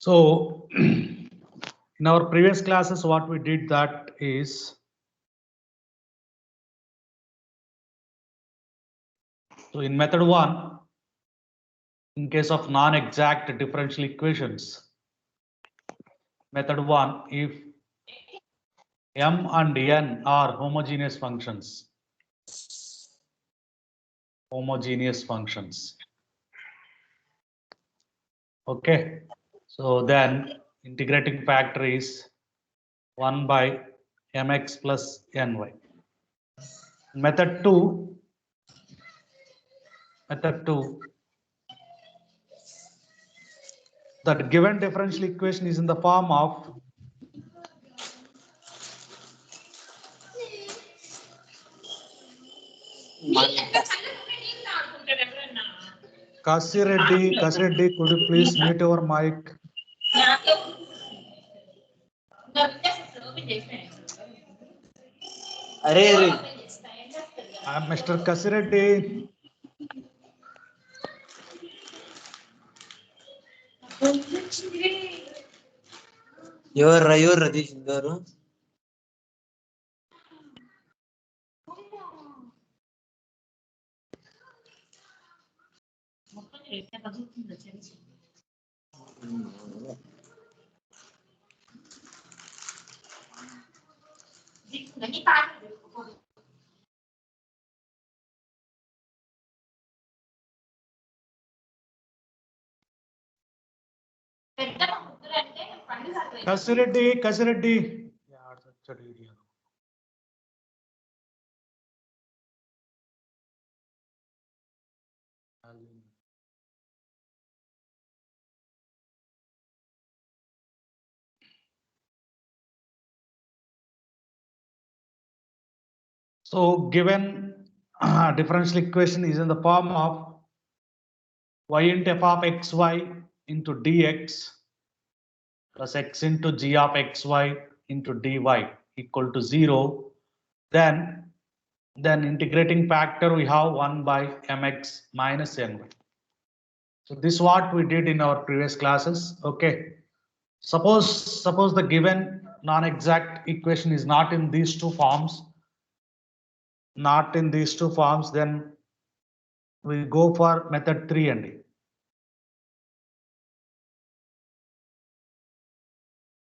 So in our previous classes, what we did that is, so in method 1, in case of non-exact differential equations, method 1, if m and n are homogeneous functions, okay, so then integrating factor is 1 by mx plus ny. Method 2, that given differential equation is in the form of Kasireddy, could you please mute your mic? I'm Mr. Kasireddy. ఎవరు తీసిందారు Kasireddy. So given differential equation is in the form of y into f of xy into dx plus x into g of xy into dy equal to 0, then integrating factor we have 1 by mx minus ny. So this is what we did in our previous classes. Okay, suppose the given non-exact equation is not in these two forms, then we go for method 3 and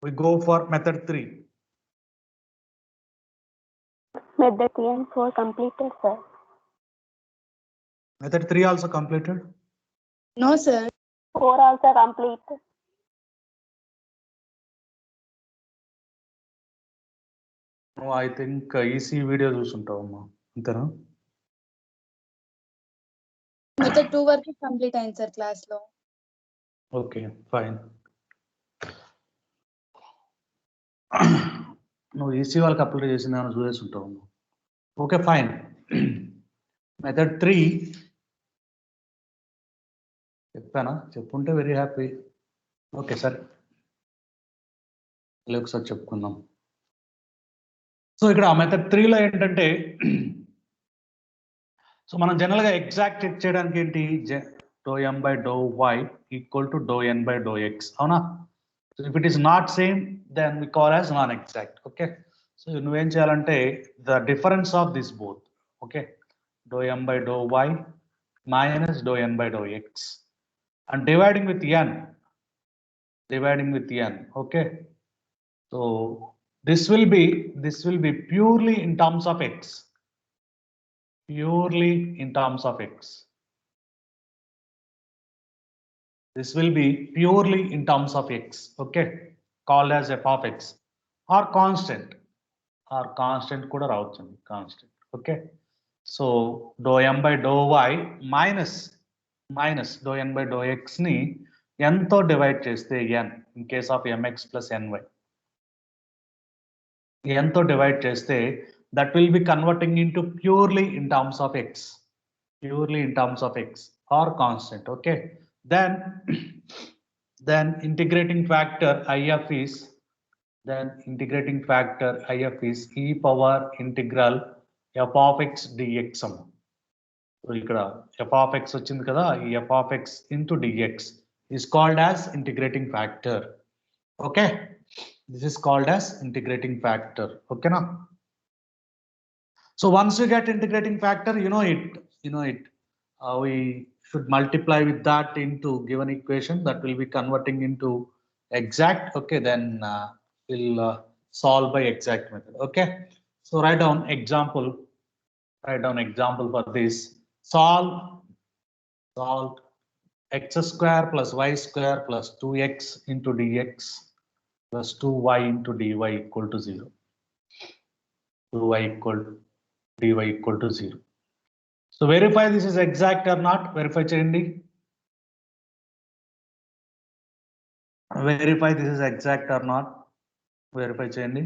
we go for method 3. Method 3 and 4 completed, sir. Method 3 also completed? No, sir. 4 also completed. No, I think EC video చూసుంటావమ్మా అంతేనా? Method 2 వరకు complete అయింది sir class లో. Okay fine. నువ్వు EC వాళ్ళకి apply చేసింది ఏమైనా చూసేసి ఉంటావు. Okay fine. మెథడ్ 3 చెప్పానా? చెప్పుంటే వెరీ హ్యాపీ. ఓకే సరే, ఒకసారి చెప్పుకుందాం. సో ఇక్కడ మెథడ్ 3లో ఏంటంటే, సో మనం జనరల్ గా ఎగ్జాక్ట్ చెక్ చేయడానికి ఏంటి, do M by do Y equal to do N by do X, అవునా? So if it is not same then we call as non exact. Okay, so నువ్వేం చేయాలంటే the difference of this both, okay, do M by do Y minus do N by do X and dividing with n, okay. So this will be purely in terms of x, this will be purely in terms of x, okay, called as f of x or constant kuda ravuchundi, constant, okay. So dou m by dou y minus dou n by dou x ni n తో divide చేస్తే n, in case of mx plus ny, n తో divide చేస్తే that will be converting into purely in terms of x or constant, okay. Then integrating factor if is e power integral f of x dx. So ఇక్కడ f of x వచ్చింది కదా, ఈ f of x into dx is called as integrating factor. Okay, this is called as integrating factor. Okay, now. So once you get integrating factor, you know it. We should multiply with that into given equation that will be converting into exact. Okay, then we'll solve by exact method. Okay, so write down example. Write down example for this. Solve x square plus y square plus 2x into dx plus 2y into dy equal to 0. 2y equal dy equal to 0. So verify this is exact or not. Verify cheyandi. Verify this is exact or not. Verify cheyandi.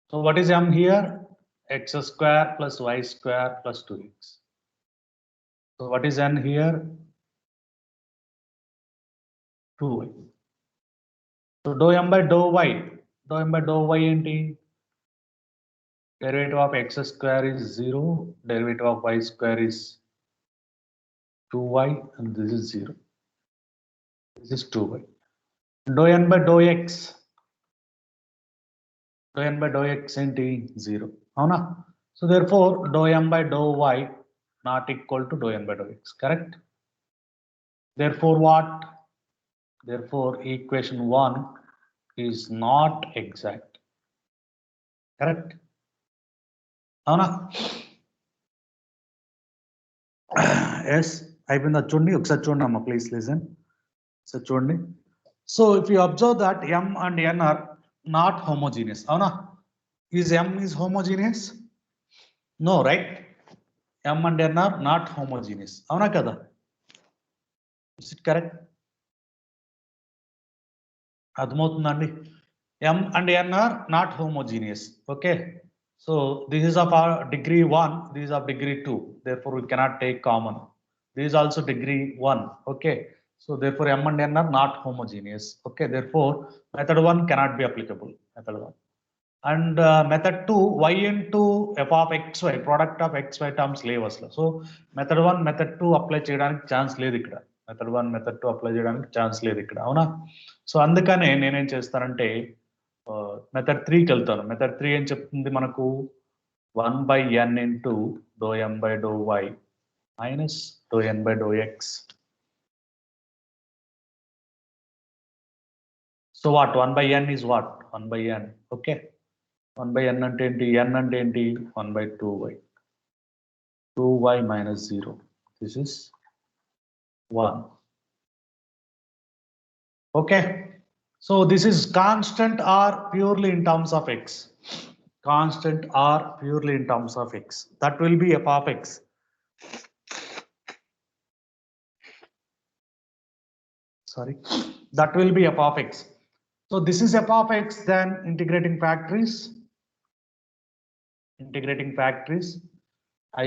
So what is m here? X square plus y square plus 2x. So what is n here? 2y. So dou m by dou y. Dou m by dou y enti? Derivative of x square is 0. Derivative of y square is 2y, and this is 0. This is 2y. Dou n by dou x. Dou n by dou x enti? 0. Avuna? So therefore, dou m by dou y not equal to dou n by dou x. Correct? Therefore, what? Therefore, equation 1 is not exact. Correct? Avuna? Yes. అయిపోయిందా చూడండి ఒకసారి చూడండి అమ్మా please listen so చూడండి so if you observe that m and n are not homogeneous అవునా is m is homogeneous no right m and n are not homogeneous అవునా కదా is it correct అర్థమవుతుందండి m and n are not homogeneous okay so this is of our degree 1 this is of degree 2 therefore we cannot take common. This is also degree 1. Okay. So therefore m and n are not homogeneous. Okay. Therefore method 1 cannot be applicable. Method 1. And method 2 y into f of xy product of xy terms leave asla. So method 1 method 2 apply cheyadaniki chance ledhu ikkada. Method 1 method 2 apply cheyadaniki chance ledhu ikkada. Avuna? So అందుకనే నేనేం చేస్తానంటే method 3 కి వెళ్తాను. Method 3 ఏం చెప్తుంది మనకు 1 by n into dou m by dou y minus dou n by dou x. So what 1 by n is what 1 by n. Okay, 1 by n ante enti n ante enti 1 by 2y 2y minus 0 this is 1. Okay, so this is constant or purely in terms of x. Constant or purely in terms of x, that will be f of x. Sorry, that will be f of x. So this is f of x, then integrating factor is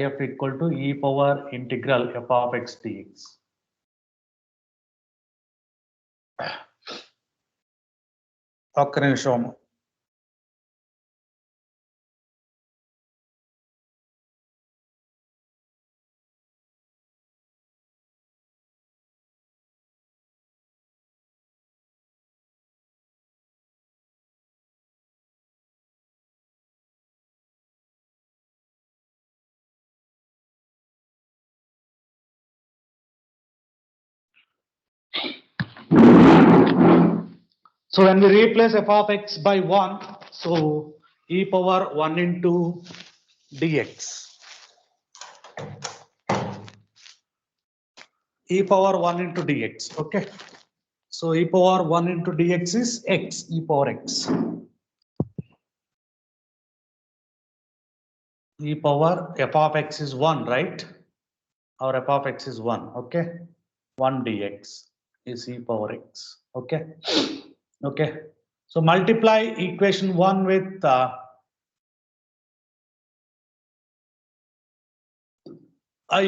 if equal to e power integral f of x dx. ఒక్క నిమిషం So when we replace f of x by 1, so e power 1 into dx. E power 1 into dx. Okay. So e power 1 into dx is x, e power x. E power f of x is 1, right? Our f of x is 1. Okay. 1 dx is e power x. Okay. Okay. So multiply equation 1 with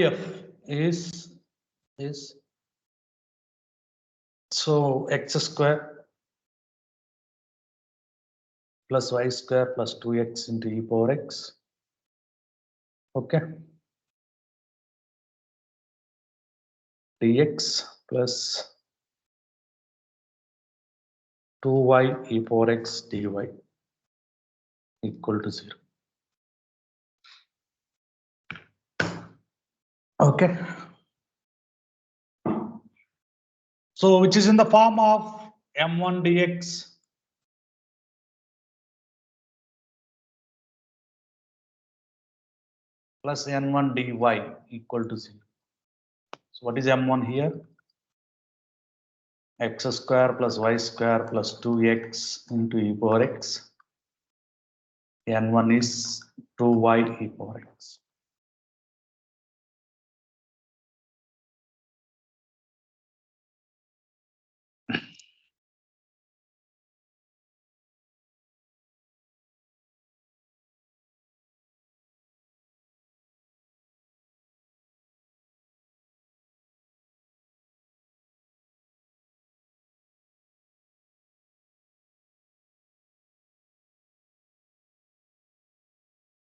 if is so x square plus y square plus 2x into e power x. Okay. Dx plus 2y e power x dy equal to 0. Okay. So which is in the form of m1 dx plus n1 dy equal to 0. So what is m1 here? X square plus y square plus 2x into e power x. N1 is 2y e power x.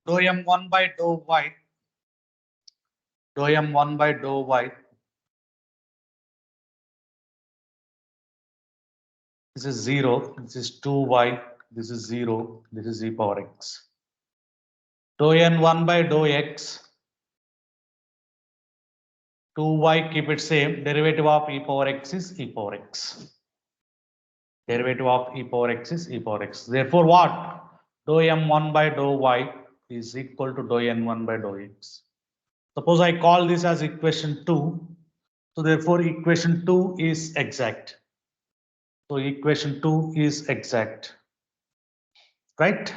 Dou m1 by dou y. Dou m1 by dou y. This is 0. This is 2y. This is 0. This is e power x. Dou n1 by dou x. 2y keep it same. Derivative of e power x is e power x. Derivative of e power x is e power x. Therefore, what? Dou m1 by dou y is equal to dou n1 by dou x. Suppose I call this as equation 2. So therefore, equation 2 is exact. So equation 2 is exact. Right?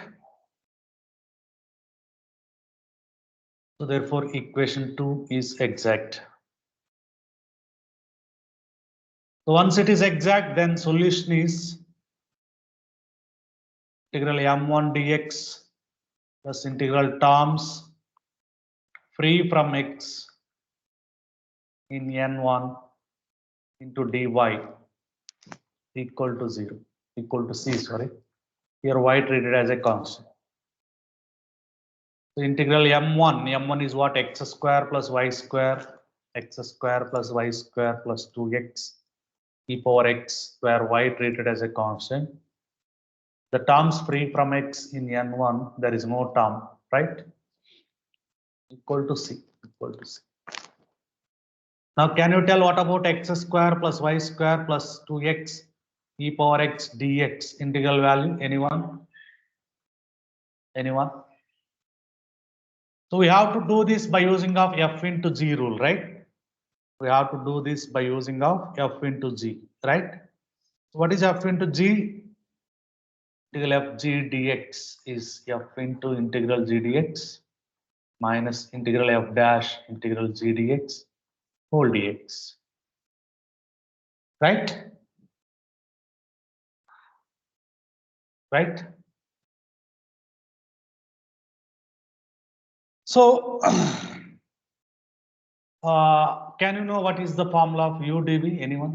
So therefore, equation 2 is exact. So once it is exact, then solution is integral m1 dx plus integral terms free from x in n1 into dy equal to 0, equal to c, sorry. Here y treated as a constant. So integral m1 is what? X square plus y square, x square plus y square plus 2x e power x, where y treated as a constant. The terms free from x in n1, there is no term, right? Equal to c, equal to c. Now can you tell what about x square plus y square plus 2x e power x dx integral value? Anyone? Anyone? So we have to do this by using of f into g rule, right? We have to do this by using of f into g, right? So what is f into g? Integral f g dx is f into integral g dx minus integral f dash integral g dx whole dx, right? Right? So can you know what is the formula of udv? Anyone?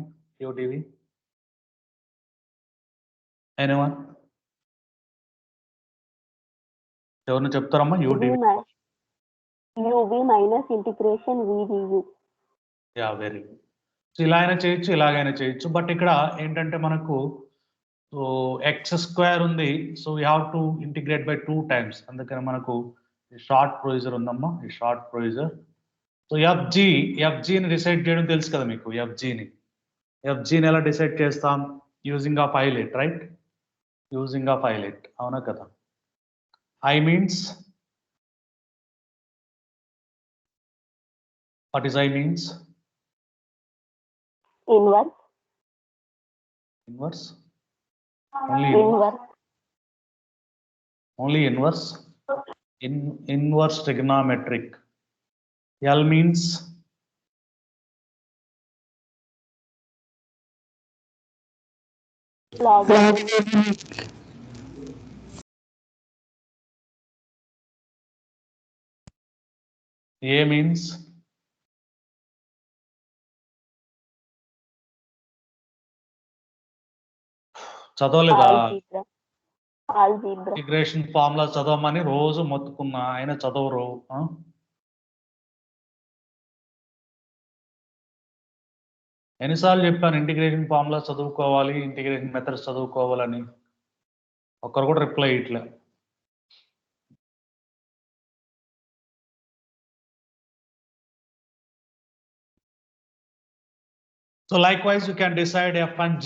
udv? Anyone? ఎవరు చెప్తారమ్మా udv? uv minus integration vdu. Yeah very good. So ఇలా అయినా చేయొచ్చు, ఇలాగైనా చేయొచ్చు. But ఇక్కడ ఏంటంటే మనకు so X square ఉంది. So we have to integrate by 2 times. అందుకని మనకు షార్ట్ ప్రొసీజర్ ఉందమ్మా, ఈ షార్ట్ ప్రొసీజర్. సో ఎఫ్జిని డిసైడ్ చేయడం తెలుసు కదా మీకు. ఎఫ్జిని ఎలా డిసైడ్ చేస్తాం? Using of islet, right? Using of islet, అవునా కదా? I means what is I means? Inverse. Inverse? Only inverse. Inverse trigonometric. L means Logarithmic. A means చదవలేదా? Algebra. Integration formula చదవమని రోజు మొత్తుకున్నా, ఆయన చదవరు. ఎన్నిసార్లు చెప్పాను ఇంటిగ్రేషన్ ఫార్ములా చదువుకోవాలి, ఇంటిగ్రేషన్ మెథడ్స్ చదువుకోవాలని? ఒక్కరు కూడా రిప్లై ఇట్లా. So likewise, you can decide f and g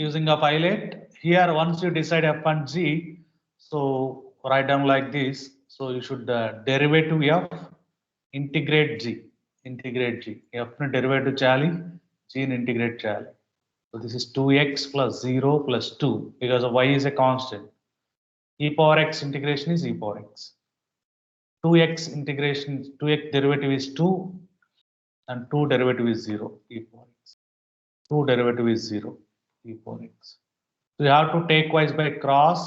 using a pilot. Here, once you decide f and g, so write down like this. So you should derivative f, integrate g, f ni derivative chali, g ni integrate chali. So this is 2x plus 0 plus 2 because of y is a constant. E power x integration is e power x. 2x integration, 2x derivative is 2 and 2 derivative is 0, e power x. 2 derivative is 0, e power x. So you have to take twice by cross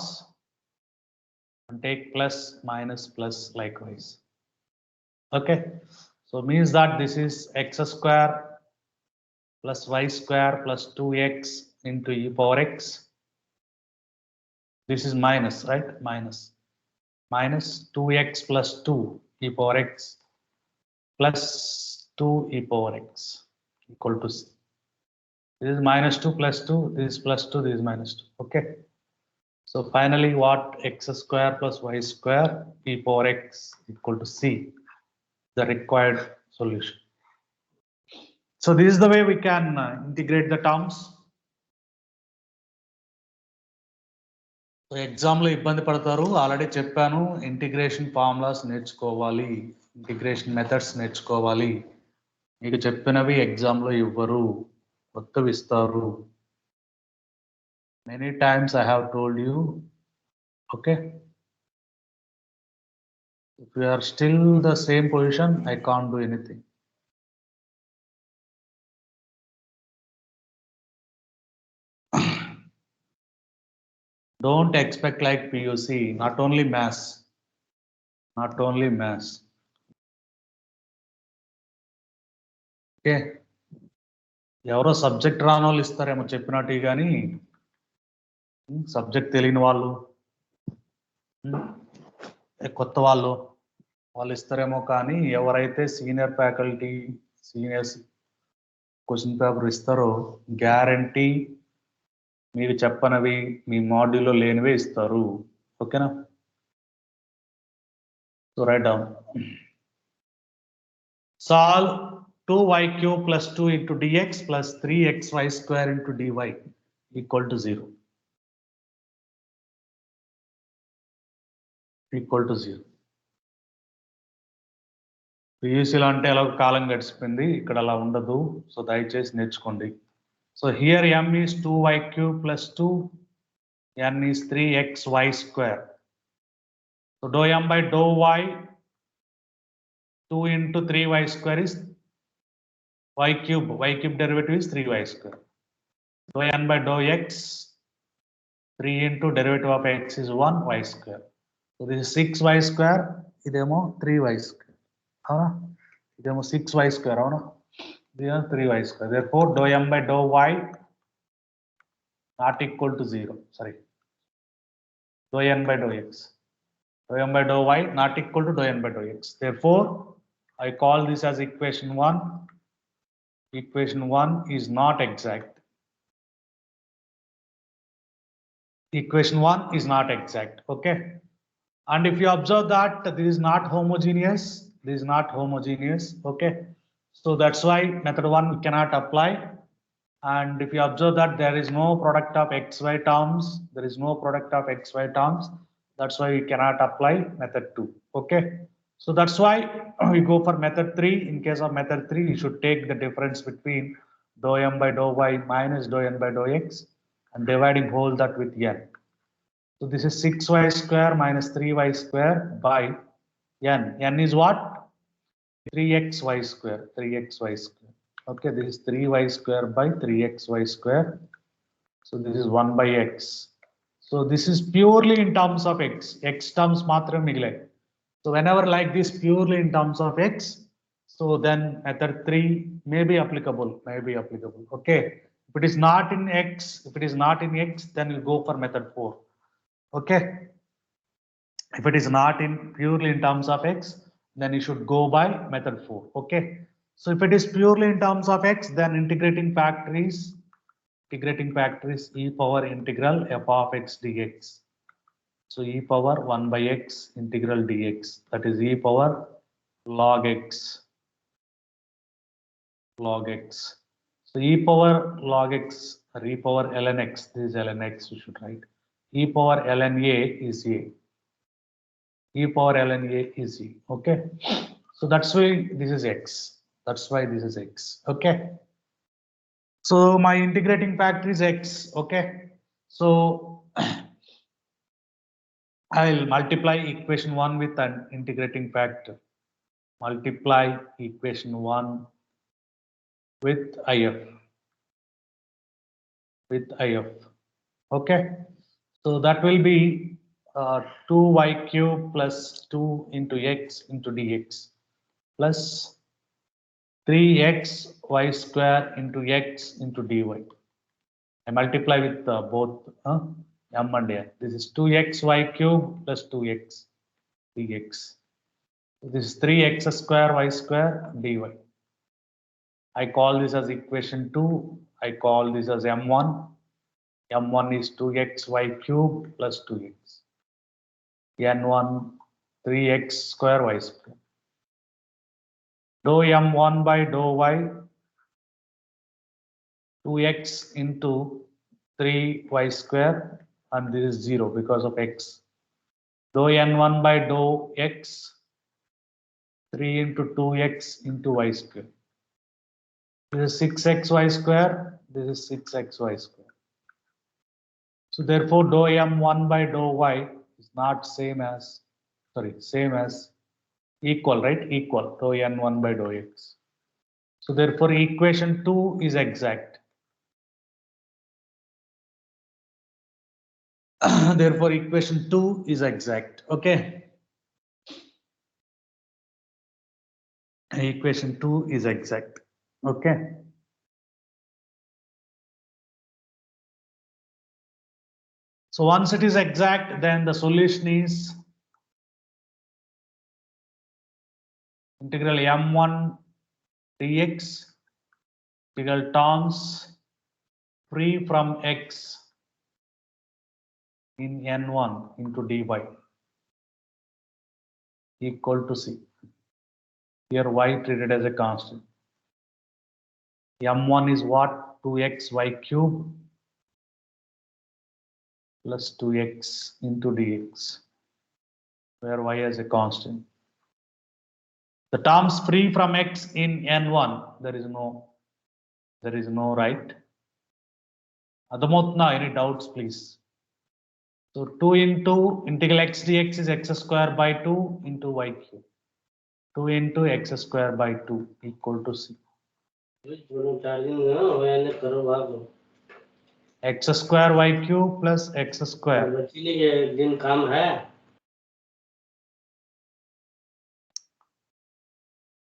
and take plus minus plus likewise. Okay, so means that this is x square plus y square plus 2x into e power x. This is minus, right? Minus 2x plus 2 e power x plus 2 e power x equal to c. This is minus 2 plus 2, this is plus 2, this is minus 2. Okay. So finally, what? X square plus y square e power x equal to c, the required solution. So this is the way we can integrate the terms. So exam లో ఇబ్బంది పడతారు, already చెప్పాను integration formulas నేర్చుకోవాలి, integration methods నేర్చుకోవాలి. మీకు చెప్పినవి exam లో ఇవ్వరు, కొత్తవి ఇస్తారు. Many times I have told you. Okay. If you are still the same position, I can't do anything. Don't expect like PUC, not only maths. Okay. ఎవరో subject రాని వాళ్ళు ఇస్తారేమో చెప్పినట్టు, కానీ సబ్జెక్ట్ తెలియని వాళ్ళు, కొత్త వాళ్ళు ఇస్తారేమో, కానీ ఎవరైతే senior faculty, seniors question paper ఇస్తారో గ్యారంటీ మీరు చెప్పనవి మీ మాడ్యూల్లో లేనివే ఇస్తారు. ఓకేనా? So right down. Solve 2y cube plus 2 into dx plus 3xy square into dy equal to 0. PUC లో అంటే ఎలా కాలం గడిచిపోయింది, ఇక్కడ అలా ఉండదు. సో దయచేసి నేర్చుకోండి. So here m is 2y cube plus 2, n is 3xy square. So dou m by dou y, 2 into 3y square is y cube derivative is 3y square. Dou n by dou x, 3 into derivative of x is 1y square. So this is 6y square, idemo 3y square. Avana? Idemo 6y square, avana? This is 3y square. Therefore, dou m by dou y not equal to 0. Sorry. Dou n by dou x. Dou m by dou y not equal to dou n by dou x. Therefore, I call this as equation 1. Equation 1 is not exact. Equation 1 is not exact. Okay. And if you observe that this is not homogeneous, okay. So that's why method 1 we cannot apply. And if you observe that there is no product of xy terms, that's why we cannot apply method 2. Okay. So that's why we go for method 3. In case of method 3, you should take the difference between dou m by dou y minus dou n by dou x and dividing whole that with n. So this is 6y square minus 3y square by n. N is what? 3xy square. Okay, this is 3y square by 3xy square. So this is 1 by x. So this is purely in terms of x. X terms matrame migilay. So whenever like this purely in terms of x, so then method 3 may be applicable. Okay. If it is not in x, then you go for method 4. Okay. If it is not in purely in terms of x, then you should go by method 4. Okay. So if it is purely in terms of x, then integrating factor is e power integral f of x dx. So e power 1 by x integral dx, that is e power log x. So e power log x or e power ln x, this is ln x, you should write. E power ln a is a. E power ln a is e. Okay. So that's why this is x. That's why this is x. Okay. So my integrating factor is x. Okay. So I'll multiply equation 1 with an integrating factor. Multiply equation 1 with if. Okay. So that will be 2y cube plus 2 into x into dx plus 3x y square into x into dy. I multiply with both m and n. This is 2xy cube plus 2x dx. This is 3x square y square dy. I call this as equation 2. I call this as m1. M1 is 2xy cube plus 2x. N1 3x square y square. Dou m1 by dou y 2x into 3y square, and this is 0 because of x. Dou n1 by dou x 3 into 2x into y square. This is 6xy square. This is 6xy square. So therefore dou m1 by dou y is not same as equal, right? Equal dou n1 by dou x. So therefore equation 2 is exact. Therefore equation 2 is exact. Okay. Equation 2 is exact. Okay. So once it is exact, then the solution is integral m1 dx, integral terms free from x in n1 into dy equal to c. Here y treated as a constant. M1 is what? 2xy cube plus 2x into dx, where y is a constant. The terms free from x in n1, there is no right. Adamotna, any doubts, please? So 2 into integral x dx is x square by 2 into y cube. 2 into x square by 2 equal to c. X square y cube plus x square.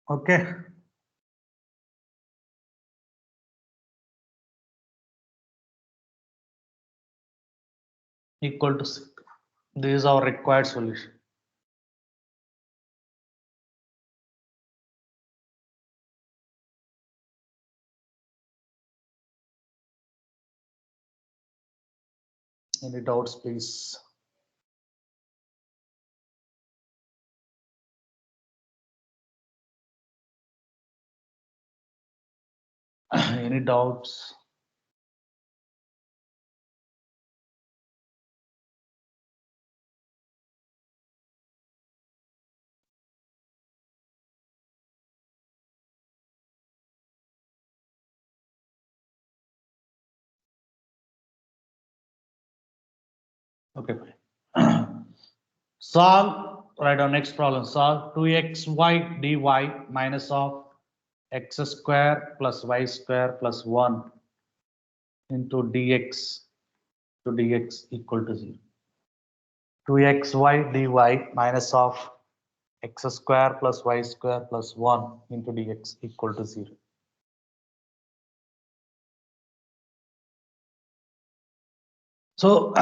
Okay. Equal to c. This is our required solution. Any doubts, please? Any doubts? Okay. Solve, write down next problem. Solve 2xy dy minus of x square plus y square plus 1 into dx equal to 0. 2xy dy minus of x square plus y square plus 1 into dx equal to 0. So,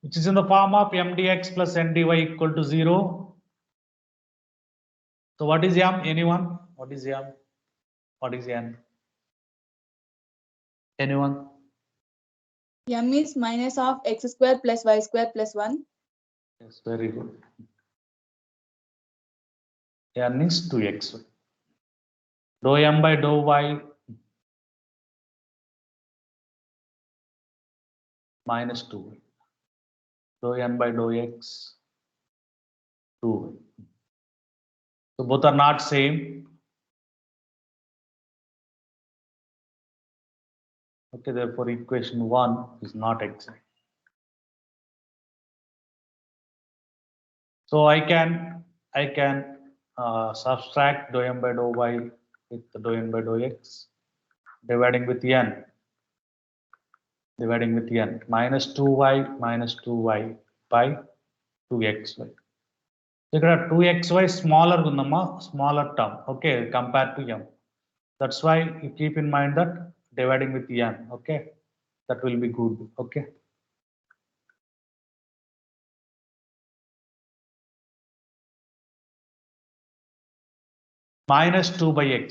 which is in the form of m dx plus n dy equal to 0. So what is m? Anyone? What is m? What is n? Anyone? M is minus of x square plus y square plus 1. Yes, very good. N is 2x. Dou m by dou y minus 2y. Dou n by dou x 2y. So both are not same. Okay, therefore equation 1 is not exact. So I can subtract dou m by dou y with dou n by dou x, dividing with n minus 2y by 2xy. ఇక్కడ 2xy smaller ఉందమ్మా, smaller term, okay, compared to m. That's why you keep in mind that dividing with n, okay, that will be good, okay. Minus 2 by x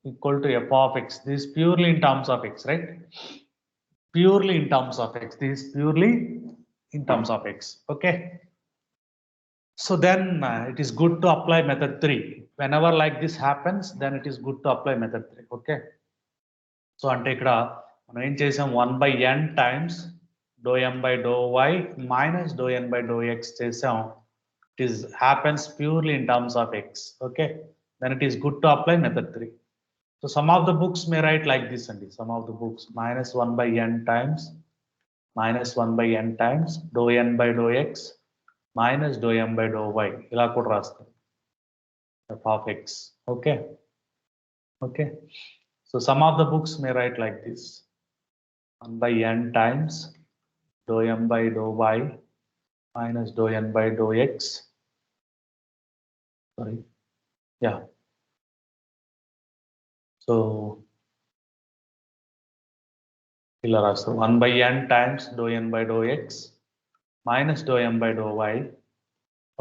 equal to f of x. This is purely in terms of x, right? Purely in terms of x. This is purely in terms of x, okay. So then it is good to apply method 3. Whenever like this happens, then it is good to apply method 3, okay. So ante ikkada మనం ఏం చేసాం, 1 by n times dou m by dou y minus dou n by dou x చేసాం. It is happens purely in terms of x, okay. Then it is good to apply method 3. So some of the books may write like this, and some of the books minus 1 by n times dou n by dou x minus dou m by dou y ఇలా కూడా రాస్తారు, f of x, okay. Okay, so some of the books may write like this, 1 by n times dou m by dou y minus dou n by dou x, sorry, yeah. So ఇలా రాస్తారు, 1 by n times dou n by dou x minus dou m by dou y,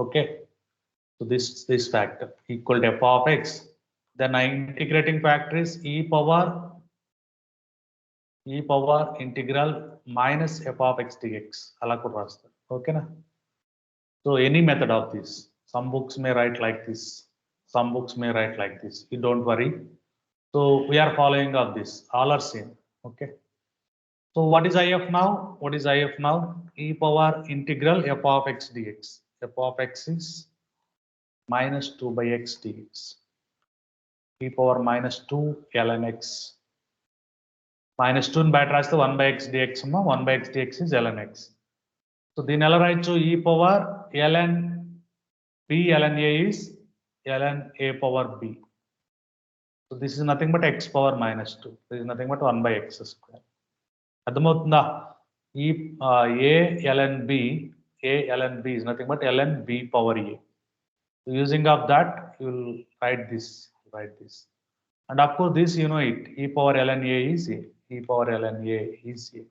okay. So this factor equal to f of x. Then integrating factor is e power integral minus f of x dx. అలా కూడా రాస్తారు, ఓకేనా. So any method of this, some books may write like this, some books may write like this, you don't worry. So we are following up this, all are same, okay. So what is if now? What is if now? E power integral f of x dx. F of x is minus 2 by x dx. E power minus 2 ln x. Minus 2 in bad raste 1 by x dx, 1 by x dx is ln x. So దీని ఎలా రాయొచ్చు, e power ln b ln a is ln a power b. So this is nothing but x power minus 2. This is nothing but 1 by x square. అర్థమవుతుందా? ఈ a ln b is nothing but ln b power a. So using of that you will write this. And of course this you know it, e power ln a is a. E power ln a is a.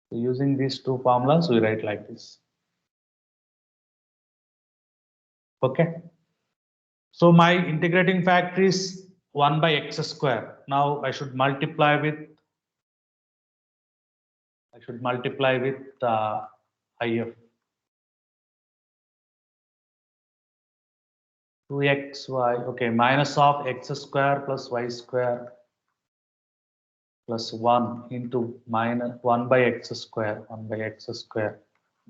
So using these two formulas we write like this, okay. So my integrating factor is 1 by x square. Now I should multiply with if. Two xy, okay, minus of x square plus y square plus 1 into minus 1 by x square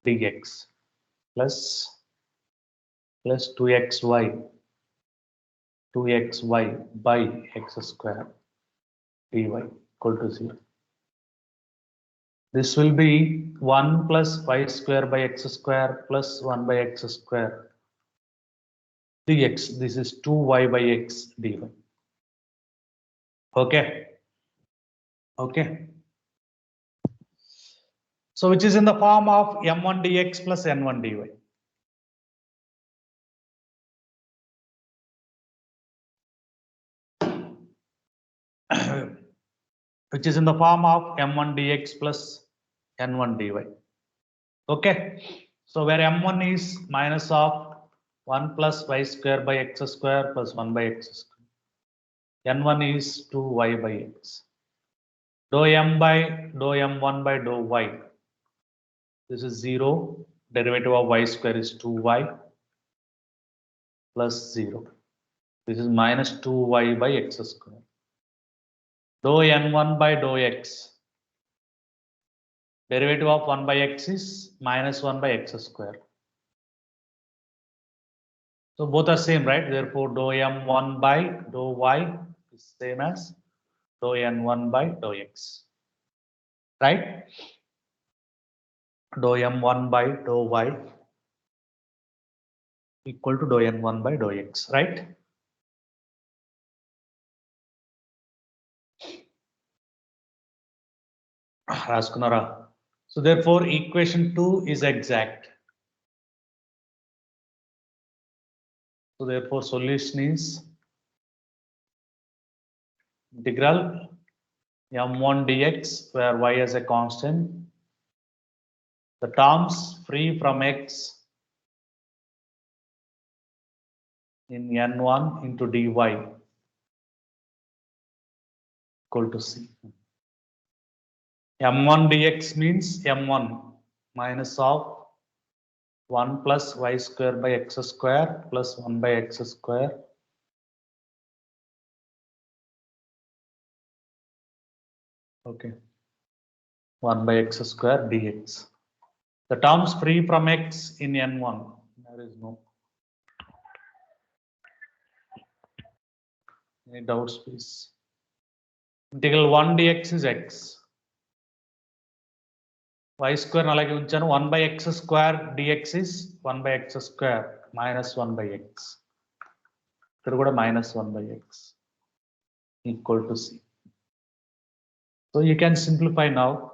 dx plus 2xy by x square dy equal to 0. This will be 1 plus y square by x square plus 1 by x square dx. This is 2y by x dy. Okay. So which is in the form of m1 dx plus n1 dy. Which is in the form of m1 dx plus n1 dy. Okay. So where m1 is minus of 1 plus y square by x square plus 1 by x square. n1 is 2y by x. Dou m by dou m1 by dou y. This is 0. Derivative of y square is 2y plus 0. This is minus 2y by x square. Dou n1 by dou x. Derivative of 1 by x is minus 1 by x square. So both are same, right? Therefore, dou m1 by dou y is same as dou n1 by dou x, right? Dou m1 by dou y equal to dou n1 by dou x, right? Raskunara. So therefore, equation 2 is exact. So therefore, solution is integral m1 dx, where y is a constant. The terms free from x in n1 into dy equal to c. m1 dx means m1 minus of 1 plus y square by x square plus 1 by x square. Okay. 1 by x square dx. The terms free from x in n1. There is no. Any doubts, please? Integral 1 dx is x. Y square alage unchanu. 1 by x square dx is 1 by x square minus 1 by x. Ikkada kuda minus 1 by x equal to c. So you can simplify now.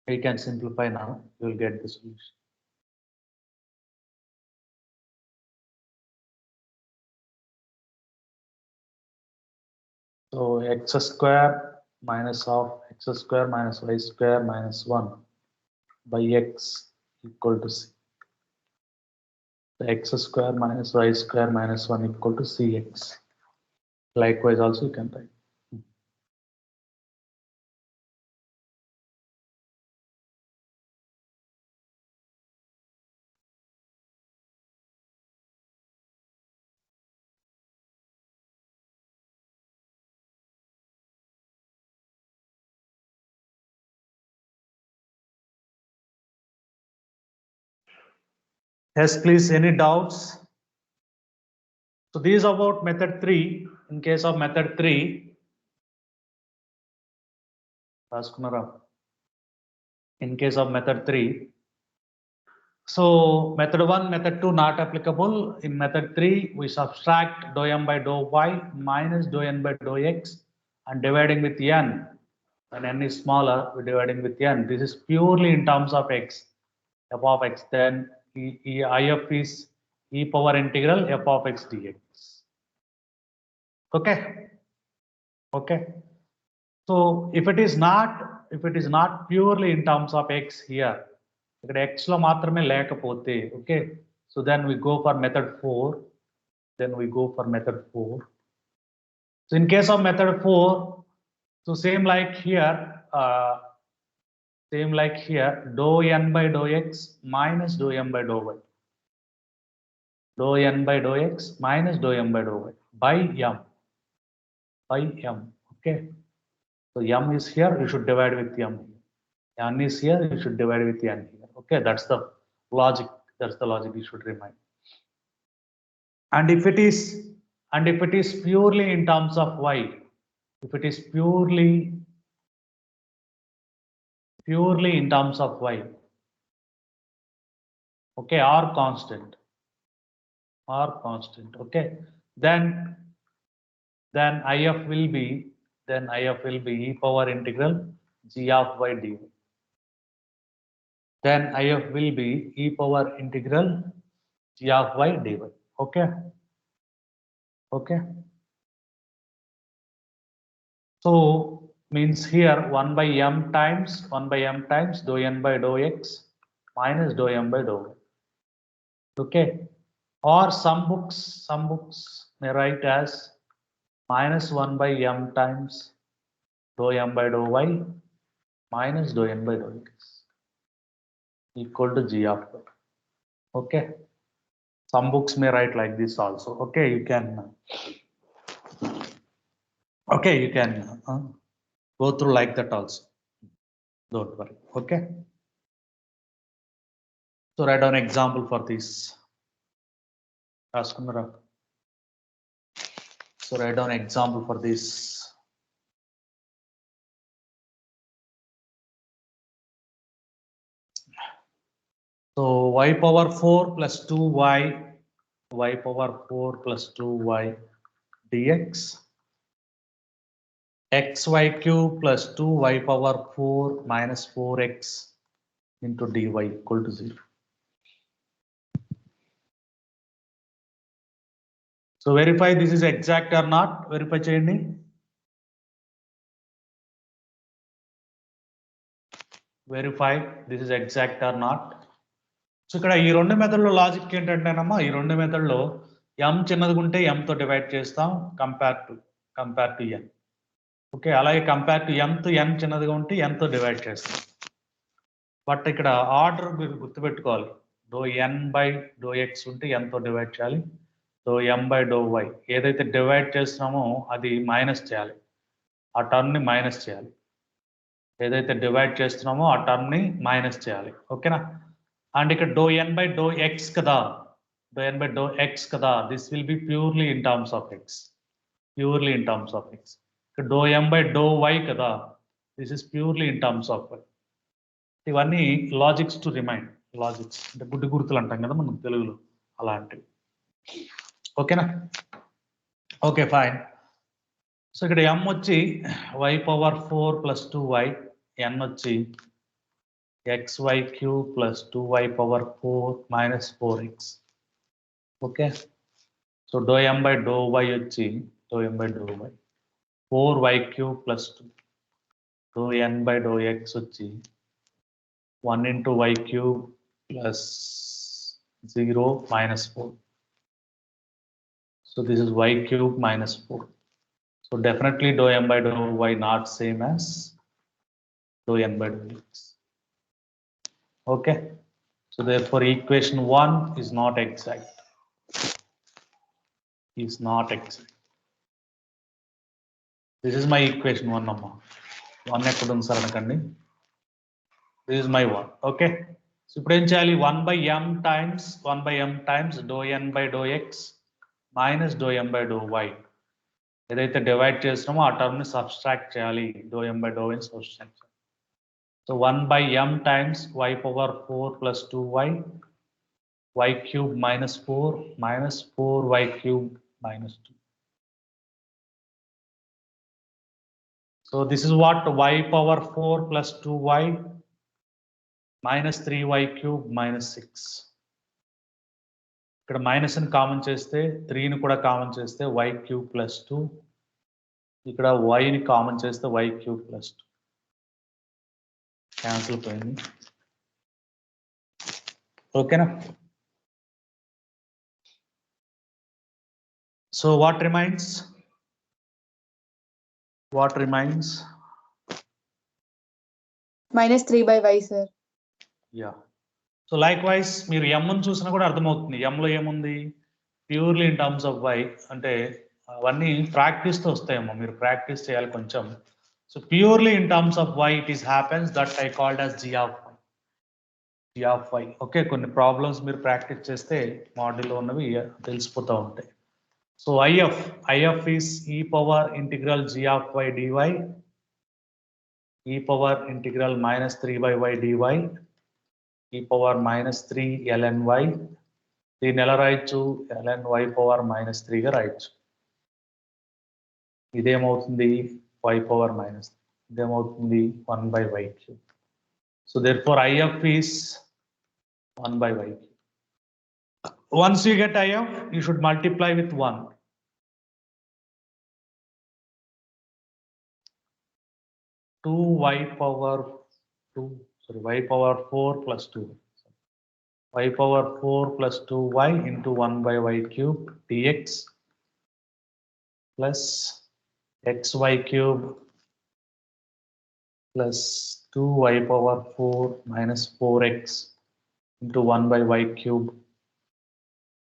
You can simplify now. You will get the solution. So x square minus of x square minus y square minus 1 by x equal to c. The x square minus y square minus 1 equal to cx. Likewise also you can write. Yes, please, any doubts? So this is about method 3. In case of method 3, in case of method 3, so method 1, method 2 not applicable. In method 3, we subtract dou m by dou y minus dou n by dou x and dividing with n. When n is smaller, we're dividing with n. This is purely in terms of x, f of x. Then if is e power integral f of x dx. Okay. Okay. So if it is not purely in terms of x here, x lo matrame lekapothe, okay. So then we go for method 4. So in case of method 4, so same like here, dou n by dou x minus dou m by dou y. Dou n by dou x minus dou m by dou y by m. Okay. So m is here, you should divide with m. N is here, you should divide with n here. Okay, that's the logic. That's the logic you should remind. And if it is purely in terms of y, if it is purely in terms of y, okay, or constant, okay, then if will be e power integral g of y dy. Then if will be e power integral g of y dy. Okay. Okay. So means here 1 by m times dou n by dou x minus dou m by dou y. Okay. Or some books may write as minus 1 by m times dou m by dou y minus dou n by dou x equal to g of y. Okay. Some books may write like this also. Okay, you can. Okay, you can go through like that also. Don't worry. Okay. So write down example for this. So write down example for this. So y power 4 plus 2y, y power 4 plus 2y dx, xy cube plus 2y power 4 minus 4x into dy equal to 0. So verify this is exact or not. Verify cheyandi. Verify this is exact or not. So ఇక్కడ ఈ రెండు మెథడ్లో logic ఏంటంటేనమ్మా, ఈ రెండు మెథడ్లో m చిన్నదిగా ఉంటే m తో డివైడ్ చేస్తాం కంపేర్ టు n. ఓకే, అలాగే కంపేర్ టు m తో n చిన్నదిగా ఉంటే n తో డివైడ్ చేస్తాం. బట్ ఇక్కడ ఆర్డర్ మీరు గుర్తుపెట్టుకోవాలి. Doe n by doe x ఉంటే n తో డివైడ్ చేయాలి. Doe m by doe y ఏదైతే డివైడ్ చేస్తున్నామో అది మైనస్ చేయాలి, ఆ టర్మ్ ని మైనస్ చేయాలి. ఏదైతే డివైడ్ చేస్తున్నామో ఆ టర్మ్ ని మైనస్ చేయాలి. ఓకేనా? అండ్ ఇక్కడ doe n by doe x కదా, doe n by doe x కదా, this will be purely in terms of x, purely in terms of x. ఇక్కడ doe m by doe y కదా, this is purely in terms of y. ఇవన్నీ logics to remind, logics అంటే గుడ్డి గుర్తులు అంటాం కదా మనం తెలుగులో, అలాంటివి. ఓకేనా? Okay, fine. సో ఇక్కడ m వచ్చి y power 4 plus 2y, n వచ్చి xy cube plus 2y power 4 minus 4x. Okay. So dou m by dou y వచ్చి dou m by dou y 4y cube plus 2. Dou n by dou x వచ్చి 1 into y cube plus 0 minus 4. So this is y cube minus 4. So definitely dou m by dou y not same as dou n by dou x. Okay, so therefore equation 1 is not exact. Is not exact. This is my equation 1 number. 1 ekkada undi sir anakandi. This is my 1. Okay, so ippudu em cheyali 1 by m times dou n by dou x minus dou m by dou y. ఏదైతే divide చేస్తున్నామో ఆ term ని subtract చేయాలి, dou m by dou n subtract. So 1 by m times y power 4 plus 2y, y cube minus 4 minus 4y cube minus 2. So this is what y power 4 plus 2y minus 3y cube minus 6. ఇక్కడ minus ని common చేస్తే 3 ని కూడా common చేస్తే y cube plus 2. ఇక్కడ y ని common చేస్తే y cube plus 2. Cancel పోయింది. ఓకేనా? So what remains? minus 3 by y, sir. Yeah. So like wise మీరు m ని చూసినా కూడా అర్థమవుతుంది. m లో ఏముంది? Purely in terms of y. అంటే అవన్నీ ప్రాక్టీస్ తో వస్తాయేమో, మీరు ప్రాక్టీస్ చేయాలి కొంచెం. So purely in terms of y it is happens that I called as g of y. Okay, కొన్ని ప్రాబ్లమ్స్ మీరు ప్రాక్టీస్ చేస్తే మాడ్యూల్లో ఉన్నవి తెలిసిపోతూ ఉంటాయి. So if is e power integral g of y dy, e power integral minus 3 by y dy, e power minus 3 ln y. దీన్ని ఎలా రాయొచ్చు? ln y power minus 3 గా రాయొచ్చు. ఇదేమవుతుంది? y power minus 3. ఇదేమవుతుంది? 1 by y cube. So therefore if is 1 by y cube. Once you get if, you should multiply with 1. y power 4 plus 2. Y power 4 plus 2y into 1 by y cube dx. plus xy cube plus 2y power 4 minus 4x into 1 by y cube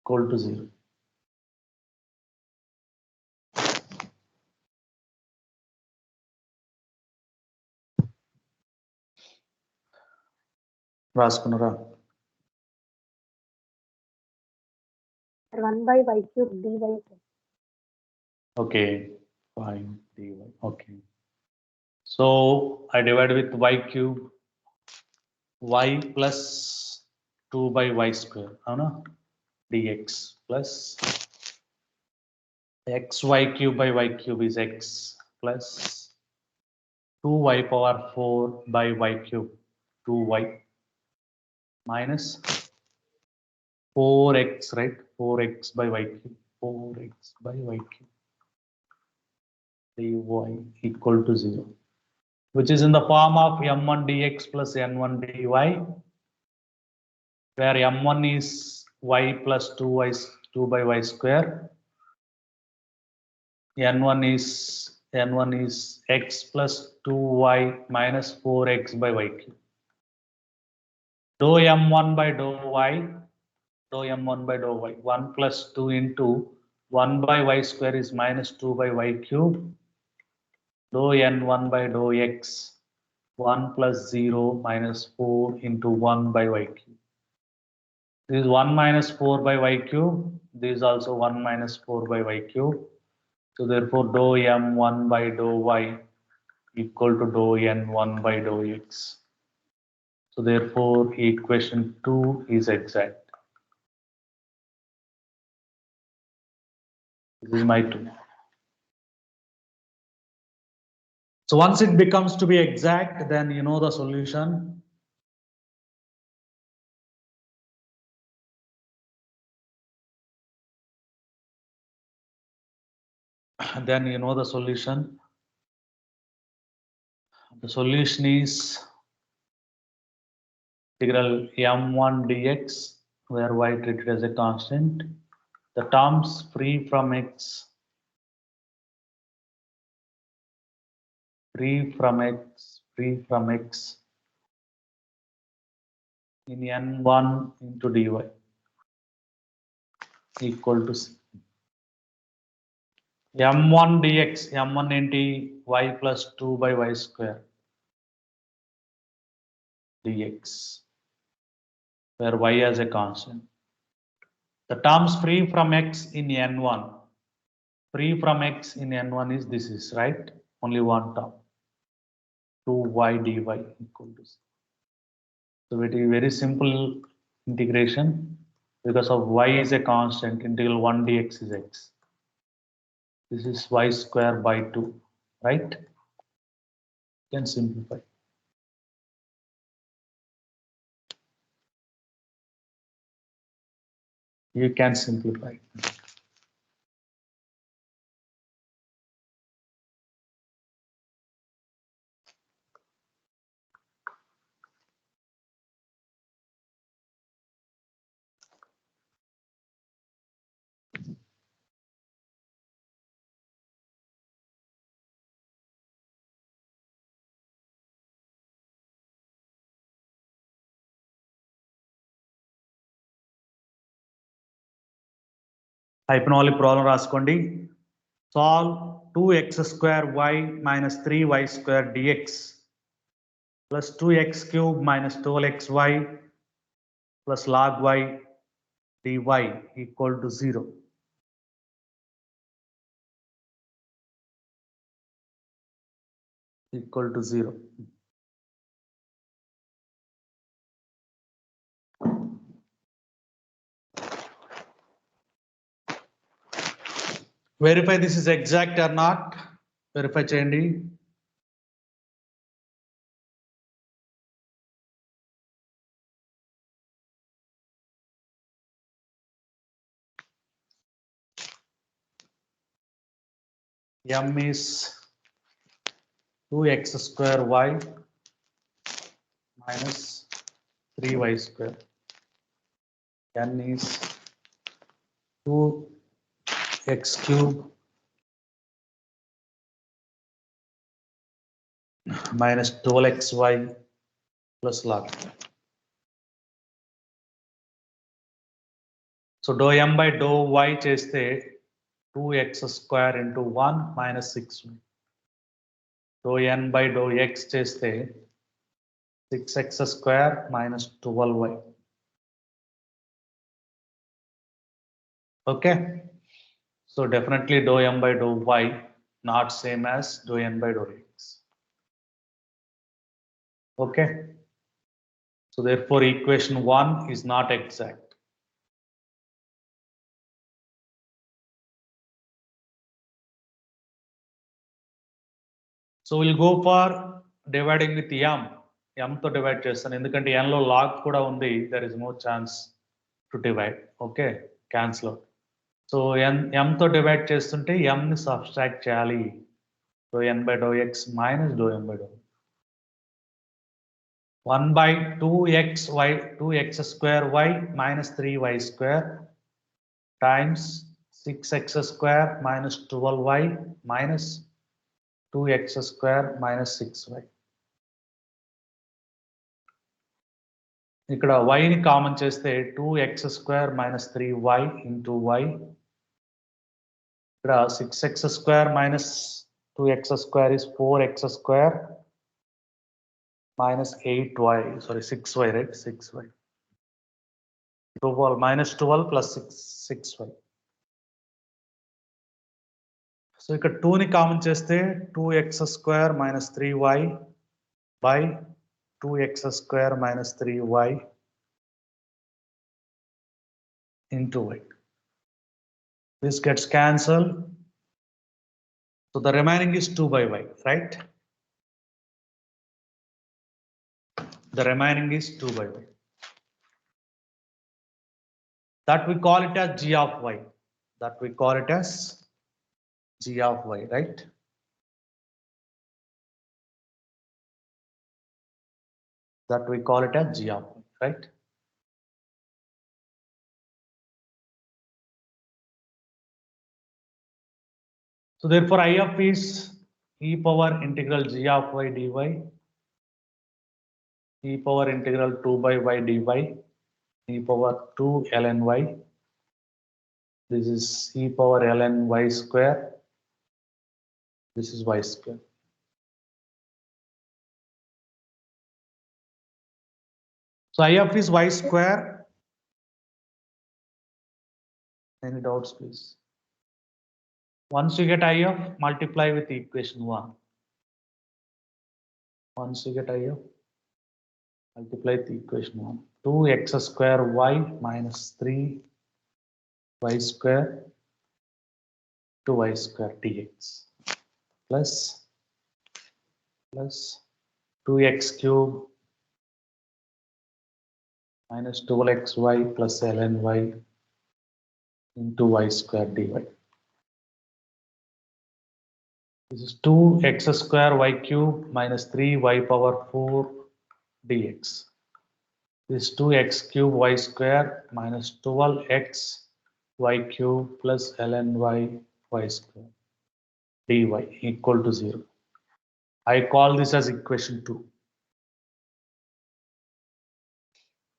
equal to 0. రాసుకున్నారా? 1 by y cube dy. Okay, fine, dy. Okay. So I divide with y cube, y plus 2 by y square, avuna? Dx plus xy cube by y cube is x plus 2y power 4 by y cube, 2y minus 4x, right? 4x by y cube, 4x by y cube dy equal to 0, which is in the form of m1 dx plus n1 dy, where m1 is y plus 2y 2 by y square, n1 is x plus 2y minus 4x by y cube. Dou m1 by dou y, dou m1 by dou y, 1 plus 2 into 1 by y square is minus 2 by y cube. Dou n1 by dou x, 1 plus 0 minus 4 into 1 by y cube. This is 1 minus 4 by y cube. This is also 1 minus 4 by y cube. So therefore dou m1 by dou y equal to dou n1 by dou x. So therefore equation 2 is exact. This is my 2. So once it becomes to be exact, then you know the solution. Then you know the solution. The solution is integral m1 dx, where y treated as a constant. The terms free from x, free from x in n1 into dy equal to c. m1 dx, m1 into y plus 2 by y square dx, where y as a constant. The terms free from x in n1, free from x in n1 is this is right, only one term, 2y dy equal to c. So it is very simple integration because of y is a constant, integral 1 dx is x. This is y square by 2, right? You can simplify. You can simplify. Hypnolic problem రాసుకోండి. Solve 2x square y minus 3y square dx plus 2x cube minus 12xy plus log y dy equal to 0. Equal to 0. Verify this is exact or not. Verify చేయండి. M is 2x square y minus 3y square. N is 2x cube minus 12xy plus log. So dou m by dou y cheste 2x square into 1 minus 6y. Dou n by dou x cheste 6x square minus 12y. Okay. So definitely dou m by dou y not same as dou n by dou x. Okay. So therefore equation 1 is not exact. So we'll go for dividing with m. M to divide చేస్తాను ఎందుకంటే n లో log కూడా ఉంది, there is no chance to divide. Okay, cancel out. So m తో divide చేస్తుంటే m ని subtract చేయాలి. So n by dou x minus dou m by dou 1 by 2x square y minus 3y square times 6x square minus 12y minus 2x square minus 6y. ఇక్కడ y ని common చేస్తే 2x square minus 3y into y. ఇక్కడ 6x square minus 2x square is 4x square minus 8y, sorry 6y, right? 6y. 12 minus 12 plus 6y. So ఇక్కడ 2 ని common చేస్తే 2x square minus 3y by 2x square minus 3y into y. This gets cancelled. So the remaining is 2 by y, right? The remaining is 2 by y. That we call it as g of y. That we call it as g of y, right? That we call it as g of y, right? So therefore I of is e power integral g of y dy, e power integral 2 by y dy, e power 2 ln y. This is e power ln y square. This is y square. So I of is y square. Any doubts, please? Once you get I of, multiply with equation 1. Once you get I of, multiply with equation 1. 2x square y minus 3y square 2y square dx plus 2x cube minus 12xy plus ln y into y square dy. This is 2x square y cube minus 3y power 4 dx. This is 2x cube y square minus 12x y cube plus ln y y square dy equal to 0. I call this as equation 2.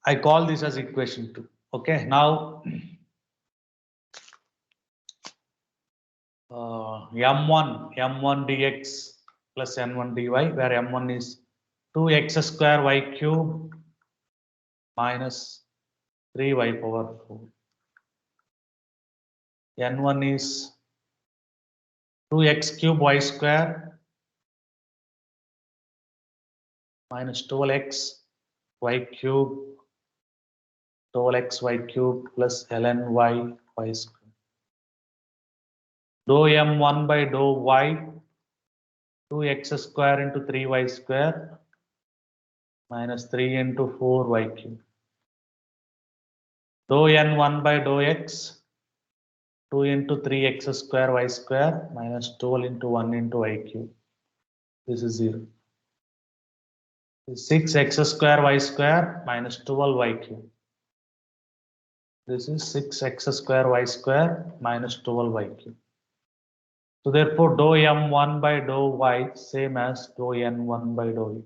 I call this as equation 2. Okay, now m1 dx plus n1 dy, where m1 is 2x square y cube minus 3y power 4. n1 is 2x cube y square minus 12x y cube 12x y cube plus ln y y square. Dou m1 by dou y 2x square into 3y square minus 3 into 4y cube. Dou n1 by dou x 2 into 3x square y square minus 12 into 1 into y cube. This is 0. 6x square y square minus 12y cube. This is 6x square y square minus 12y cube. So therefore, dou m1 by dou y same as dou n1 by dou x.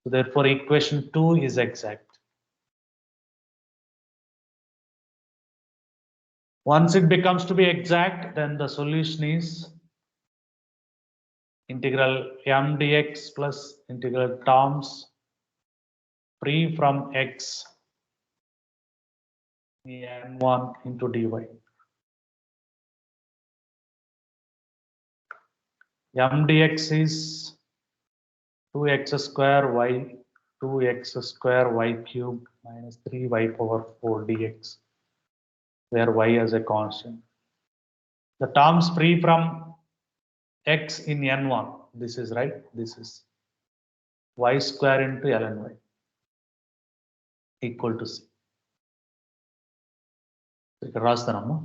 So therefore, equation 2 is exact. Once it becomes to be exact, then the solution is integral m dx plus integral terms free from x n1 into dy. M dx is 2x square y 2x square y cube minus 3y power 4 dx, where y as a constant. The terms free from x in n1, this is right, this is y square into ln y equal to c. ఇక్కడ రాస్తానమ్మా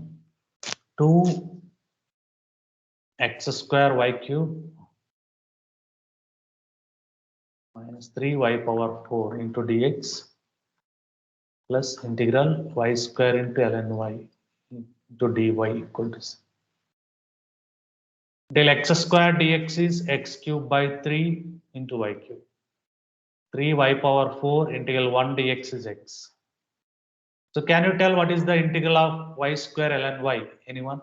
2x square y cube minus 3y power 4 into dx plus integral y square into ln y into dy equal to c. Del x square dx is x cube by 3 into y cube. 3y power 4 integral 1 dx is x. So can you tell what is the integral of y square ln y? Anyone?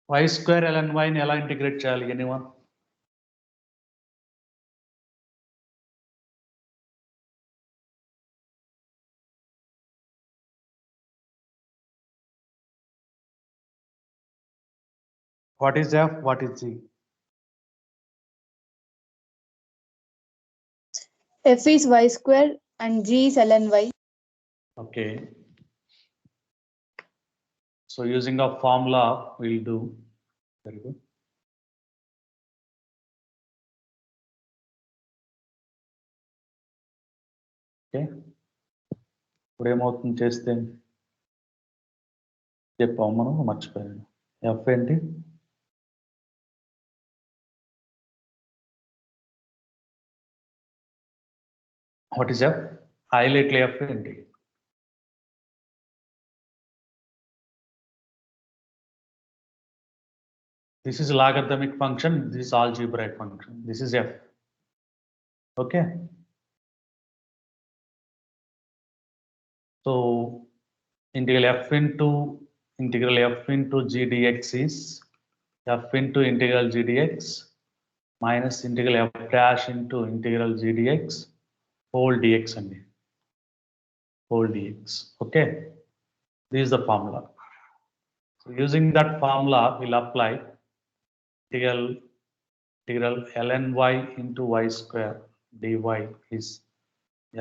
Y square ln y ని ఎలా integrate చేయాలి? Anyone? What is f? What is g? F is y square and g is ln y. Okay. So using a formula, we'll do. Very good. Okay. ఇప్పుడు ఏమవుతుంది చేస్తే చెప్పాము మనం మర్చిపోయాను. F ఏంటి? What is f? Highlight f ఏంటి? This is logarithmic function. This is algebraic function. This is f. Okay. So integral f into g dx is f into integral g dx minus integral f dash into integral g dx whole dx and whole dx. Okay. This is the formula. So using that formula, we'll apply integral ln y into y square dy is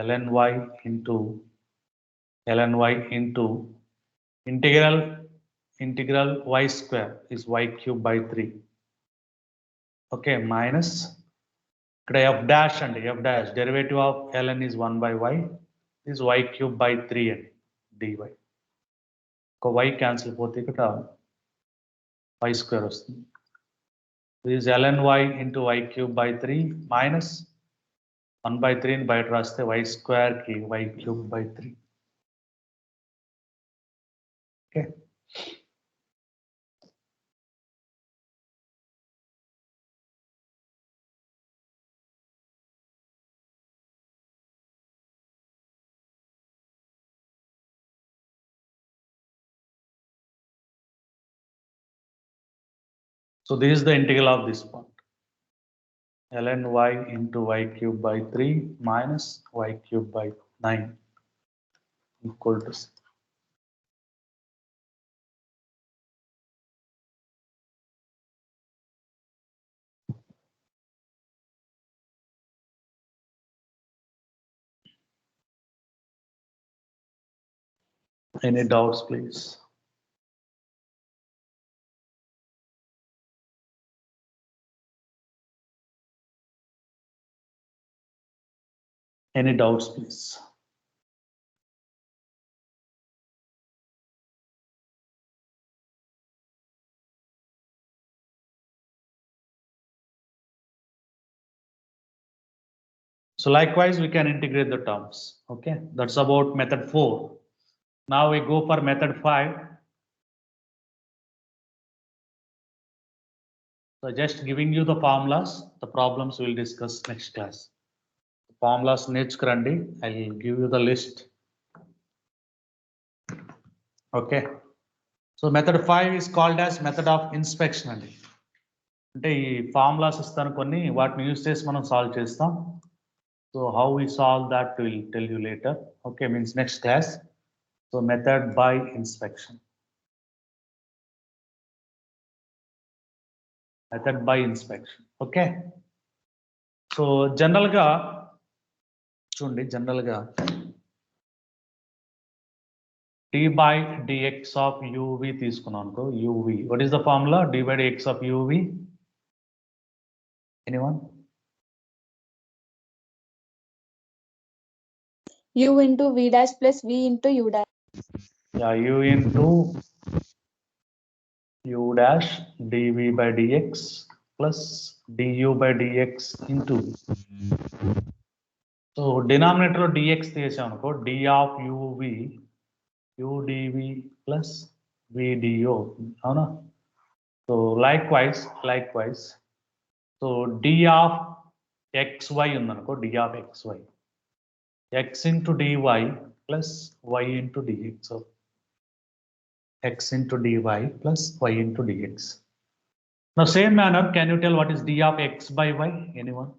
ln y into integral y square is y cube by 3. Okay, minus ఇక్కడ f dash and f dash derivative of ln is 1 by y is y cube by 3 and dy. ఒక y cancel పోతే ఇక్కడ y square వస్తుంది. This is ln y into y cube by 3 minus 1 by 3 ని బయట రాస్తే y square కి y cube by 3. Okay. So this is the integral of this part. Ln y into y cube by 3 minus y cube by 9 equal to 6. Any doubts, please? Any doubts, please? So likewise, we can integrate the terms. Okay, that's about method 4. Now we go for method 5. So just giving you the formulas, the problems we'll discuss next class. Formulas నేర్చుకురండి. I'll give you the list. Okay. So method 5 is called as method of inspection అండి. అంటే ఈ formulas ఇస్తాను కొన్ని, వాటిని use చేసి మనం solve చేస్తాం. So how we solve that we'll tell you later. Okay, means next class. So method by inspection. Method by inspection. Okay. So general గా చూడండి, general గా d by dx of uv తీసుకున్నాం అనుకో, uv. What is the formula? d by dx of uv. Anyone? U into V dash plus V into U dash. Yeah, u into u dash dv by dx plus du by dx into. So denominator లో dx తీసాం అనుకో, d of uv u dv plus v du. అవునా? So likewise, so d of xy ఉందనుకో, d of xy, x into dy plus y into dx. So x into dy plus y into dx. Now same manner, can you tell what is d of x by y? Anyone?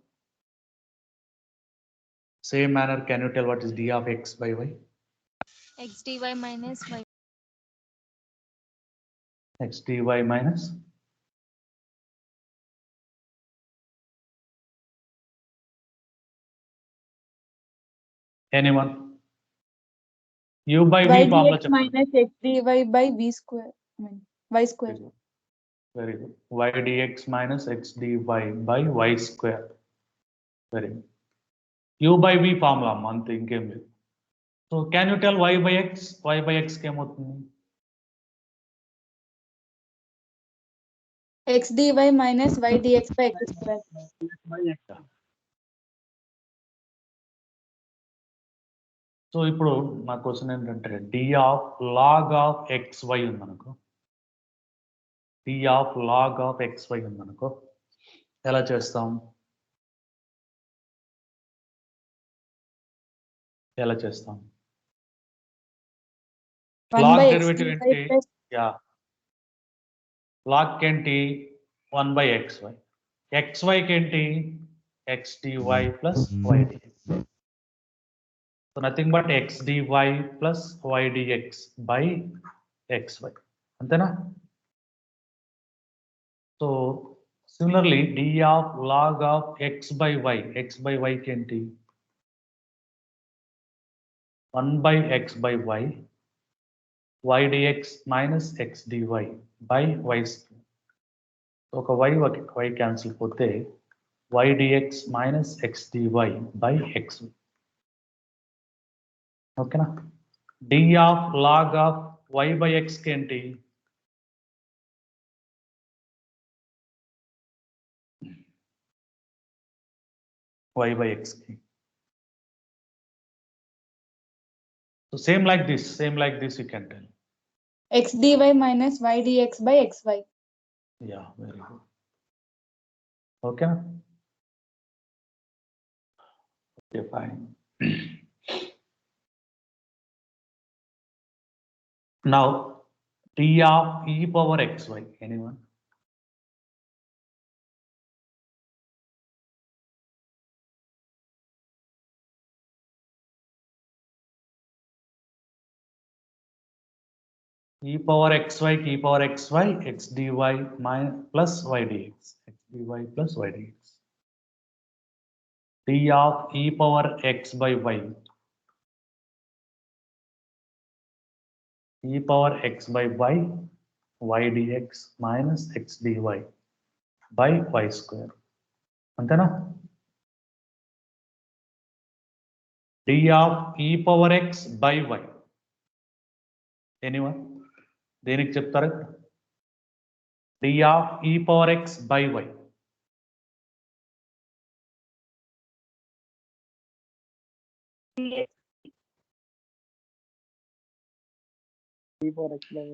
Same manner, can you tell what is d of x by y? x dy minus y. X dy minus anyone? U by v Y formula dx minus X dy by V square. I mean, Y square. Very good. Y dx minus x dy by y square. Very good. U by v formula అంతే, ఇంకేం లేదు. So can you tell y by x? Y by x ఏమవుతుంది? X dy minus Y dx by X square. So ఇప్పుడు నా question ఏంటంటే d of log of xy ఉందనుకో, d of log of xy ఉందనుకో, ఎలా చేస్తాం? ఎలా చేస్తాం? One Log by X derivative dy ఏంటి? plus Yeah. Log ఏంటి? 1 by xy. xy ఏంటి? x dy plus y dx. So nothing but x dy plus y dx by xy. అంతేనా? So similarly, d of log of x by y ఏంటి? 1 by x by y, y dx minus x dy by y square. ఒక y cancel పోతే y dx minus x dy by x. ఓకేనా? d of log of y by x ఏంటి? y by x. So same like this you can tell. X dy minus Y dx by XY. Yeah, very good. Okay. Okay, fine. Now d of e power xy. Anyone? E power xy x dy minus plus y dx, x dy plus y dx. D of e power x by y, e power x by y dx minus x dy by y square. అంతేనా? d of e power x by y. Anyone? దేనికి చెప్తారు? d of e power x by y. e power x by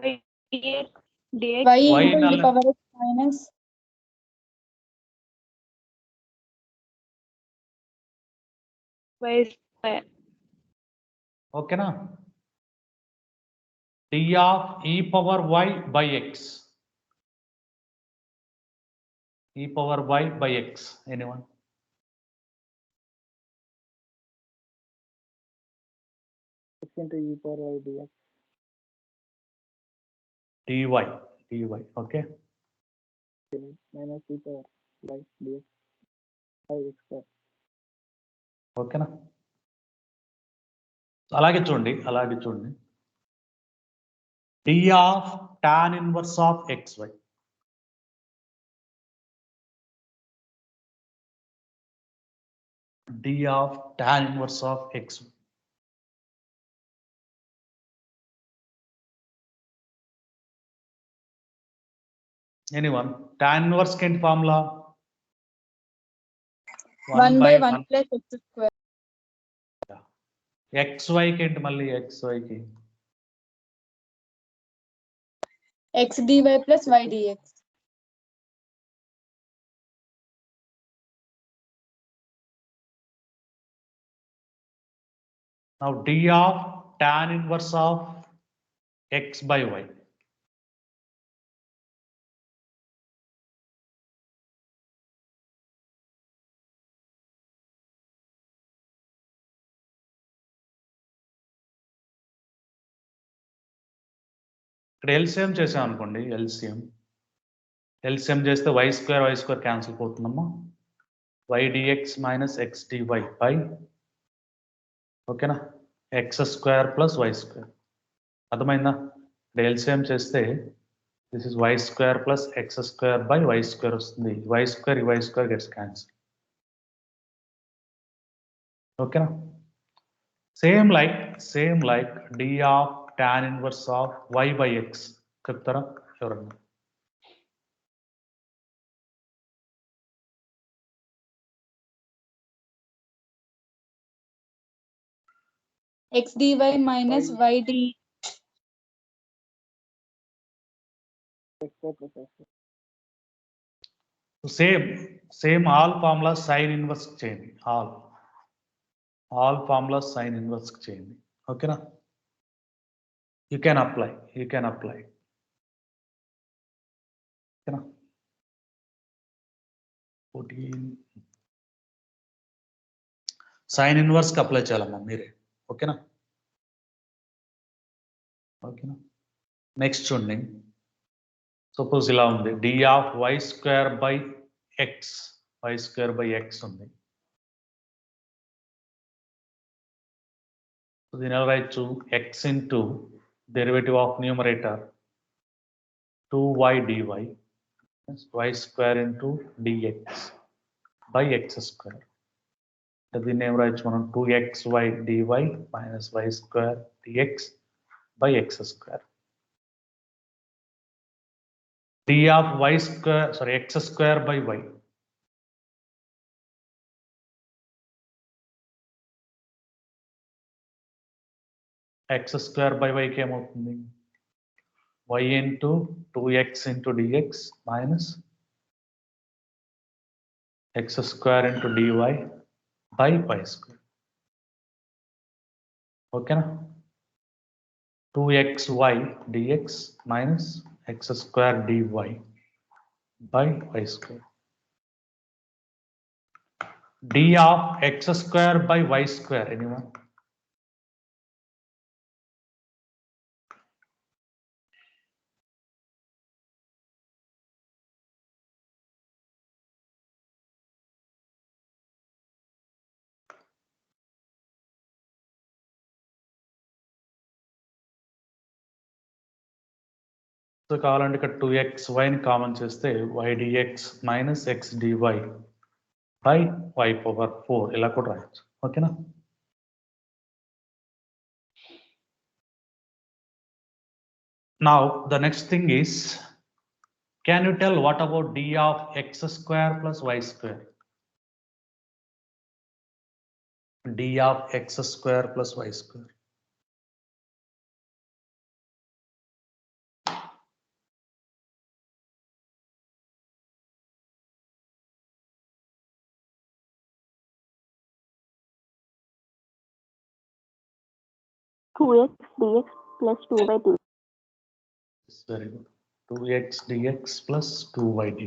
y dx y Y into e null. power x minus y square. ఓకేనా? d of e power y by x. e power y by x. Anyone? x into e power y dx. dy. Okay. Minus e power y dx by x square. ఓకేనా? అలాగే చూడండి d of tan inverse of xy. d of tan inverse of xy. Anyone? Tan inverse కి formula 1 by 1 plus x square. xy కి మళ్ళీ xy కి X dy plus y dx. now d of tan inverse of x by y. ఇక్కడ LCM చేసాం అనుకోండి, LCM చేస్తే y square cancel పోతుందమ్మా. y dx minus x dy by ఓకేనా x square plus y square. అర్థమైందా? ఇక్కడ LCM చేస్తే this is y square plus x square by y square వస్తుంది. y square gets cancel. ఓకేనా? Same like d of tan inverse of y by x చెప్తారా ఎవరన్నా? X dy minus y d. X square plus y square. Same all formula sine inverse చేయండి. All formula sine inverse చేయండి. ఓకేనా? You can apply. ఓకేనా? 14 sine inverse కి apply చేయాలమ్మా మీరే. ఓకేనా? నెక్స్ట్ చూడండి, సపోజ్ ఇలా ఉంది, d of y square by x ఉంది. దీని ఎలా రాయొచ్చు? x into derivative of numerator 2y dy y square into dx by x square. దీన్ని ఏం రాయొచ్చు మనం? 2xy dy minus y square dx by x square. d of x square by y. x square by y కి ఏమవుతుంది? y into 2x into dx minus x square into dy by y square. ఓకేనా? 2xy dx minus x square dy by y square. d of x square by y square. Anyone? So కావాలంటే ఇక్కడ 2xy ని common చేస్తే y dx minus x dy by y power 4 ఇలా కూడా రాయొచ్చు. ఓకేనా? Now the next thing is, can you tell what about d of x square plus y square? D of x square plus y square. Two x dx plus 2y2. Very good. 2x dx plus 2y dy.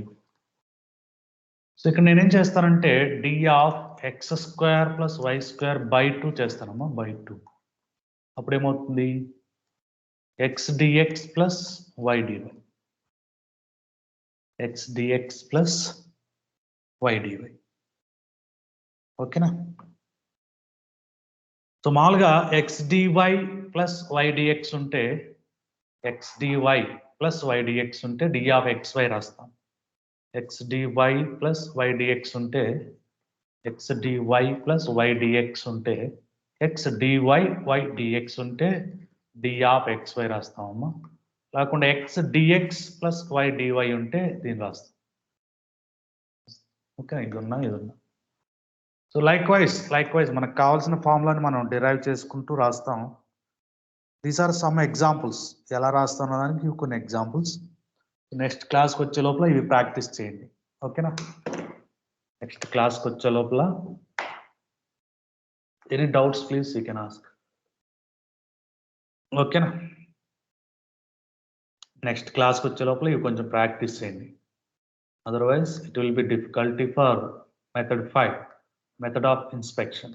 So ఇక్కడ నేనేం చేస్తానంటే d of x square plus y square by 2 చేస్తానమ్మా, by 2. అప్పుడు ఏమవుతుంది? x dx plus y dy. x dx plus y dy. ఓకేనా? So మామూలుగా x dy plus y dx ఉంటే x dy plus y dx ఉంటే d of xy రాస్తాం. x dy plus y dx ఉంటే x dy plus y dx ఉంటే x dy y dx ఉంటే d of xy రాస్తామమ్మా. లేకుండా x dx plus y dy ఉంటే దీన్ని రాస్తాం. ఓకే, ఇది ఉన్నా. సో లైక్వైజ్ మనకు కావాల్సిన ఫార్ములాని మనం డిరైవ్ చేసుకుంటూ రాస్తాం. These are some examples. ఎలా రాస్తాం దానికి ఇవి కొన్ని ఎగ్జాంపుల్స్. నెక్స్ట్ క్లాస్కి వచ్చే లోపల ఇవి ప్రాక్టీస్ చేయండి. ఓకేనా? నెక్స్ట్ క్లాస్కి వచ్చే లోపల any doubts please you can ask. ఓకేనా? నెక్స్ట్ క్లాస్కి వచ్చే లోపల ఇవి కొంచెం ప్రాక్టీస్ చేయండి. Otherwise it will be difficulty for method 5, method of inspection.